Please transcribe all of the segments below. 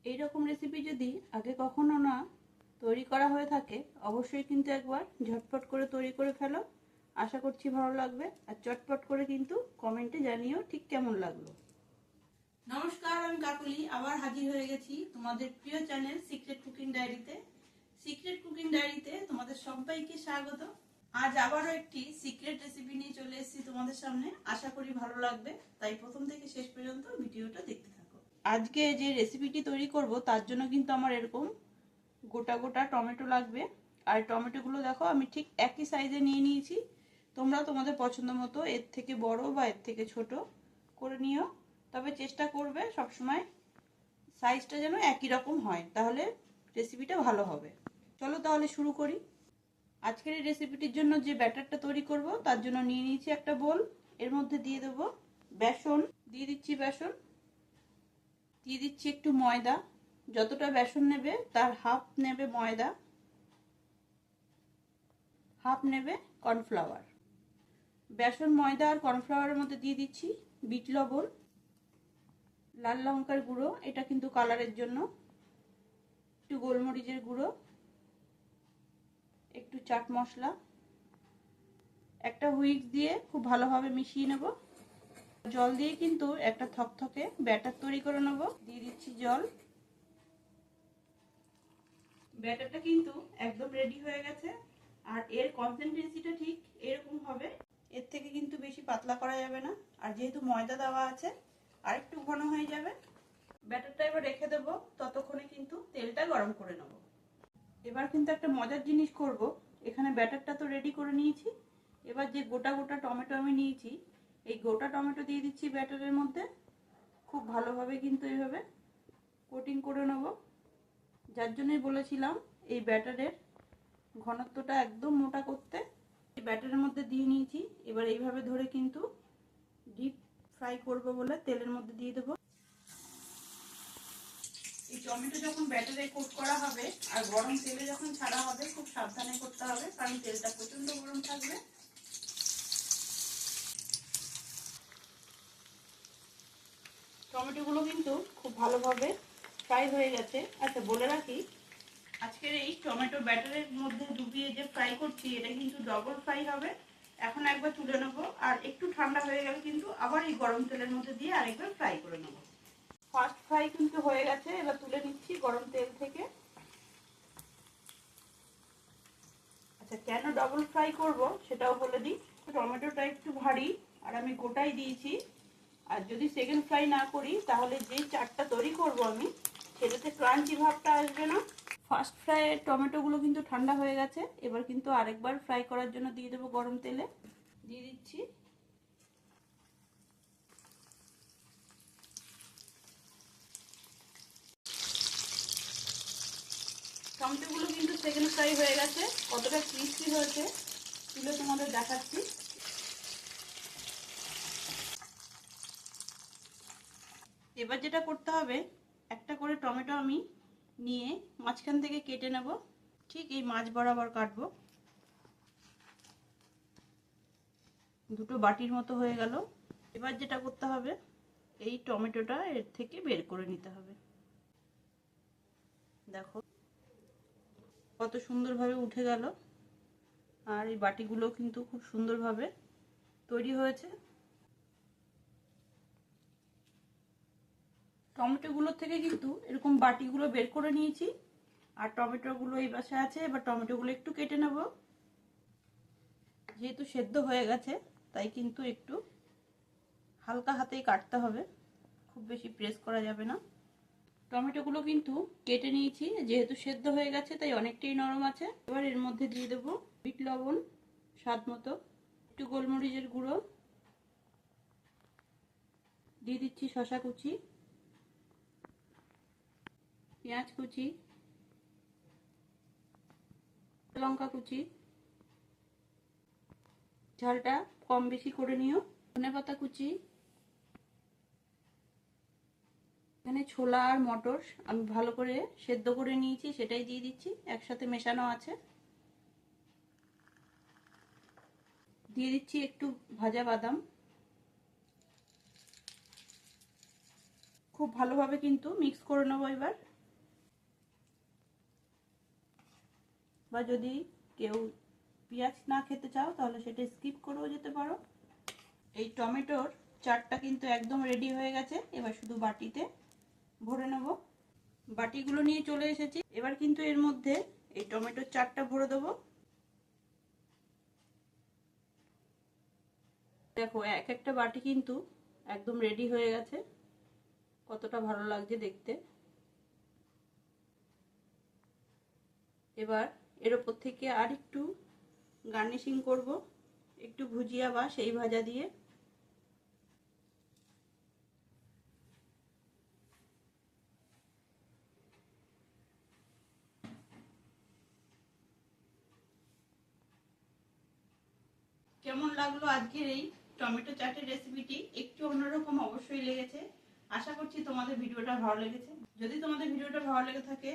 এই রকম রেসিপি যদি আগে কখনো না তৈরি করা হয়ে থাকে অবশ্যই কিন্তু একবার ঝটপট করে তৈরি করে ফেলো। আশা করছি ভালো লাগবে, আর চটপট করে কিন্তু কমেন্টে জানিও ঠিক কেমন লাগলো। নমস্কার, আমি কাকুলি আবার হাজির হয়ে গেছি তোমাদের প্রিয় চ্যানেল সিক্রেট কুকিং ডায়েরিতে। সিক্রেট কুকিং ডায়েরিতে তোমাদের সবাইকে স্বাগত। আজ আবারও একটি সিক্রেট রেসিপি নিয়ে চলে এসেছি তোমাদের সামনে। আশা করি ভালো লাগবে, তাই প্রথম থেকে শেষ পর্যন্ত ভিডিওটা দেখতে থাকো। আজকে যে রেসিপিটি তৈরি করব তার জন্য কিন্তু আমার এরকম গোটা গোটা টমেটো লাগবে। আর টমেটোগুলো দেখো আমি ঠিক একই সাইজে নিয়ে নিয়েছি। তোমরা তোমাদের পছন্দ মতো এর থেকে বড় বা এর থেকে ছোট করে নিও, তবে চেষ্টা করবে সবসময় সাইজটা যেন একই রকম হয়, তাহলে রেসিপিটা ভালো হবে। চলো তাহলে শুরু করি। আজকের এই রেসিপিটির জন্য যে ব্যাটারটা তৈরি করব তার জন্য নিয়ে নিয়েছি একটা বোল। এর মধ্যে দিয়ে দেব বেসন, দিয়ে দিচ্ছি বেসন, দিয়ে দিচ্ছি একটু ময়দা। যতটা বেসন নেবে তার হাফ নেবে ময়দা, হাফ নেবে কর্নফ্লাওয়ার। বেসন, ময়দা আর কর্নফ্লাওয়ারের মধ্যে দিয়ে দিচ্ছি বিট লবণ, লাল লঙ্কার গুঁড়ো, এটা কিন্তু কালারের জন্য, একটু গোলমরিচের গুঁড়ো, একটু চাট মশলা, একটা হুইস্ক দিয়ে খুব ভালোভাবে মিশিয়ে নেব। জল দিয়ে কিন্তু একটা থকথকে ব্যাটার তৈরি করে নেব। দিয়ে দিচ্ছি জল। ব্যাটারটা কিন্তু একদম রেডি হয়ে গেছে, আর এর কনসিস্টেন্সিটা ঠিক এরকম হবে। এর থেকে কিন্তু বেশি পাতলা করা যাবে না, আর যেহেতু ময়দা দেওয়া আছে আর একটু ঘন হয়ে যাবে। ব্যাটারটা এবার রেখে দেবো, ততক্ষণে কিন্তু তেলটা গরম করে নেব। এবার কিন্তু একটা মজার জিনিস করব। এখানে ব্যাটারটা তো রেডি করে নিয়েছি, এবার যে গোটা গোটা টমেটো আমি নিয়েছি এই গোটা টমেটো দিয়ে দিচ্ছি ব্যাটারের মধ্যে। খুব ভালোভাবে কিন্তু এইভাবে কোটিং করে নেব। যার জন্যই বলেছিলাম এই ব্যাটারের ঘনত্বটা একদম মোটা করতে। এই ব্যাটারের মধ্যে দিয়ে নিয়েছি, এবার এইভাবে ধরে কিন্তু ডিপ ফ্রাই করব বলে তেলের মধ্যে দিয়ে দেবো। এই টমেটো যখন ব্যাটারে কোট করা হবে আর গরম তেলে যখন ছাড়া হবে খুব সাবধানে করতে হবে, কারণ তেলটা প্রচন্ড গরম থাকবে। টমেটোগুলো কিন্তু খুব ভালোভাবে ফ্রাই হয়ে গেছে। আচ্ছা বলে রাখি, আজকের এই টমেটো ব্যাটারের মধ্যে ডুবিয়ে যে ফ্রাই করছি এটা কিন্তু ডবল ফ্রাই হবে। এখন একবার তুলে নেবো, আর একটু ঠান্ডা হয়ে গেলে কিন্তু আবার এই গরম তেলের মধ্যে দিয়ে আরেকবার ফ্রাই করে নেবো। ফার্স্ট ফ্রাই কিন্তু হয়ে গেছে, এবার তুলে নিচ্ছি গরম তেল থেকে। আচ্ছা, কেন ডবল ফ্রাই করব সেটাও বলে দিই। টমেটোটা একটু ভারী আর আমি গোটাই দিয়েছি, আর যদি সেকেন্ড ফ্রাই না করি তাহলে যে চাটটা তৈরি করব আমি সেটাতে ক্রাঞ্চি ভাবটা আসবে না। ফার্স্ট ফ্রাইয়ের টমেটোগুলো কিন্তু ঠান্ডা হয়ে গেছে, এবার কিন্তু আরেকবার ফ্রাই করার জন্য দিয়ে দেবো গরম তেলে। দিয়ে দিচ্ছি টমেটোগুলো কিন্তু সেকেন্ড ফ্রাই হয়ে গেছে। কতটা ক্রিস্পি হয়েছে তুলে তোমাদের দেখাচ্ছি। এবার যেটা করতে হবে, একটা করে টমেটো আমি নিয়ে মাঝখান থেকে কেটে নেব। ঠিক এই মাঝ বরাবর কাটবো। দুটো বাটির মতো হয়ে গেল। এবার যেটা করতে হবে, এই টমেটোটা এর থেকে বের করে নিতে হবে। দেখো কত সুন্দরভাবে উঠে গেল, আর এই বাটিগুলো কিন্তু খুব সুন্দরভাবে তৈরি হয়েছে। টমেটোগুলো থেকে কিন্তু এরকম বাটিগুলো বের করে নিয়েছি, আর টমেটোগুলো এই পাশে আছে। এবার টমেটোগুলো একটু কেটে নেব। যেহেতু সেদ্ধ হয়ে গেছে তাই কিন্তু একটু হালকা হাতেই কাটতে হবে, খুব বেশি প্রেস করা যাবে না। টমেটোগুলো কিন্তু কেটে নিয়েছি, যেহেতু সেদ্ধ হয়ে গেছে তাই অনেকটাই নরম আছে। এবার এর মধ্যে দিয়ে দেবো বিট লবণ স্বাদ মতো, একটু গোলমরিচের গুঁড়ো, দিয়ে দিচ্ছি শসা কুচি, পেঁয়াজ কুচি, লঙ্কা কুচি, ঝালটা কম বেশি করে নিও, ধনেপাতা কুচি। এখানে ছোলা আর মটর আমি ভালো করে সেদ্ধ করে নিয়েছি, সেটাই দিয়ে দিচ্ছি, একসাথে মেশানো আছে। দিয়ে দিচ্ছি একটু ভাজা বাদাম। খুব ভালোভাবে কিন্তু মিক্স করে নেবো এবার। বা যদি কেউ পেঁয়াজ না খেতে চাও তাহলে সেটা স্কিপ করেও যেতে পারো। এই টমেটোর চাটটা কিন্তু একদম রেডি হয়ে গেছে। এবার শুধু বাটিতে ভরে নেব। বাটিগুলো নিয়ে চলে এসেছি। এবার কিন্তু এর মধ্যে এই টমেটোর চাটটা ভরে দেবো। দেখো এক একটা বাটি কিন্তু একদম রেডি হয়ে গেছে। কতটা ভালো লাগছে দেখতে। এবার এর ওপর থেকে আর একটু গার্নিশিং করব, একটু ভুজিয়া বা সেই ভাজা দিয়ে। কেমন লাগলো আজকের এই টমেটো চাটের রেসিপিটি? একটু অন্যরকম অবশ্যই লেগেছে। আশা করছি তোমাদের ভিডিওটা ভালো লেগেছে। যদি তোমাদের ভিডিওটা ভালো লেগে থাকে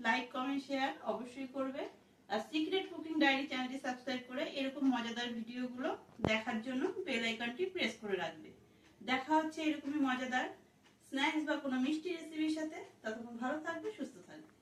লাইক কমেন্ট শেয়ার অবশ্যই করবে। আর সিক্রেট কুকিং ডায়েরি চ্যানেলটি সাবস্ক্রাইব করে এরকম মজাদার ভিডিওগুলো দেখার জন্য বেল আইকনটি প্রেস করে রাখবে। দেখা হচ্ছে এরকমই মজাদার স্ন্যাক্স বা কোনো মিষ্টি রেসিপির সাথে। ততক্ষণ ভালো থাকবে, সুস্থ থাকবে।